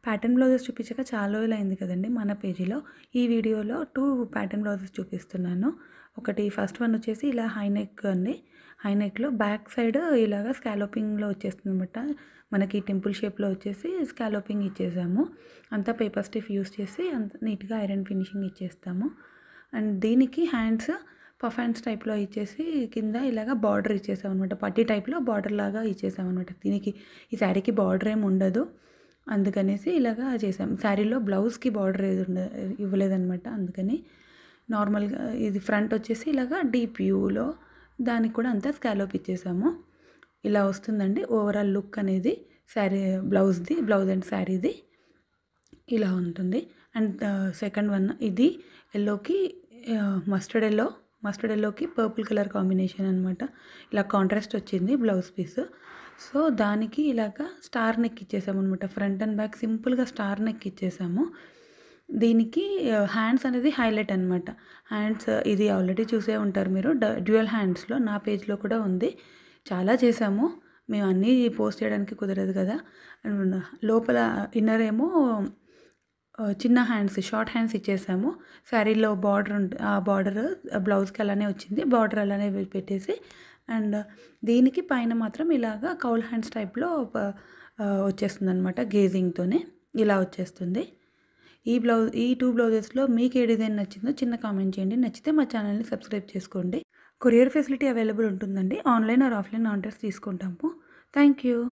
Pattern blouses చూపించాక చాలా రోజులైంది కదండి మన పేజీలో. ఈ వీడియోలో 2 ప్యాటర్న్ బ్లౌజెస్ చూపిస్తున్నాను. ఒకటి ఫస్ట్ వన్ వచ్చేసి ఇలా హై నెక్ అండి. హై నెక్‌లో బ్యాక్ సైడ్ ఇలాగా స్కాలోపింగ్‌లో వచ్చేస్తుందనమాట. మనకి టెంపుల్ షేప్‌లో వచ్చేసి స్కాలోపింగ్ ఇచ్చేసాము. అంతా పేపర్ స్టిఫ్ యూజ్ చేసి అంత నీట్‌గా ఐరన్ ఫినిషింగ్ ఇచ్చేస్తాము. అండ్ దీనికి హ్యాండ్స్ పఫ్ హ్యాండ్స్ టైప్‌లో ఇచ్చేసి కింద ఇలాగ బార్డర్ ఇచ్చేసామనమాట. పట్టీ టైప్‌లో బార్డర్ లాగా ఇచ్చేసామనమాట. దీనికి ఈ శారీకి బార్డర్ ఏమి ఉండదు. అందుకనేసి ఇలాగా చేసాం. శారీలో బ్లౌజ్‌కి బార్డర్ ఇవ్వలేదనమాట. అందుకని నార్మల్‌గా ఇది ఫ్రంట్ వచ్చేసి ఇలాగా డీప్ వ్యూలో దానికి కూడా అంతా స్కాలోప్ ఇచ్చేసాము. ఇలా వస్తుందండి ఓవరాల్ లుక్ అనేది శారీ బ్లౌజ్‌ది. బ్లౌజ్ అండ్ శారీది ఇలా ఉంటుంది. అండ్ సెకండ్ వన్ ఇది యెల్లోకి మస్టర్డ్ యెల్లోకి పర్పుల్ కలర్ కాంబినేషన్ అనమాట. ఇలా కాంట్రాస్ట్ వచ్చింది బ్లౌజ్ పీస్. సో దానికి ఇలాగా స్టార్ నెక్ ఇచ్చేసామనమాట. ఫ్రంట్ అండ్ బ్యాక్ సింపుల్‌గా స్టార్ నెక్ ఇచ్చేసాము. దీనికి హ్యాండ్స్ అనేది హైలైట్ అనమాట. హ్యాండ్స్ ఇది ఆల్రెడీ చూసే ఉంటారు మీరు. డ్యూయల్ హ్యాండ్స్‌లో నా పేజ్‌లో కూడా ఉంది. చాలా చేసాము. మేము అన్నీ పోస్ట్ చేయడానికి కుదరదు కదా! లోపల ఇన్నర్ ఏమో చిన్న హ్యాండ్స్, షార్ట్ హ్యాండ్స్ ఇచ్చేసాము. శారీలో బార్డర్ ఆ బార్డర్ బ్లౌజ్‌కి అలానే వచ్చింది. బార్డర్ అలానే పెట్టేసి అండ్ దీనికి పైన మాత్రం ఇలాగా కౌల్ హ్యాండ్స్ టైప్‌లో వచ్చేస్తుందనమాట. గేజింగ్‌తోనే ఇలా వచ్చేస్తుంది. ఈ 2 బ్లౌజెస్‌లో మీకు ఏ డిజైన్ నచ్చిందో చిన్న కామెంట్ చేయండి. నచ్చితే మా ఛానల్‌ని సబ్స్క్రైబ్ చేసుకోండి. కొరియర్ ఫెసిలిటీ అవైలబుల్ ఉంటుందండి. ఆన్‌లైన్ ఆర్ ఆఫ్‌లైన్ ఆర్డర్స్ తీసుకుంటాము. Thank you.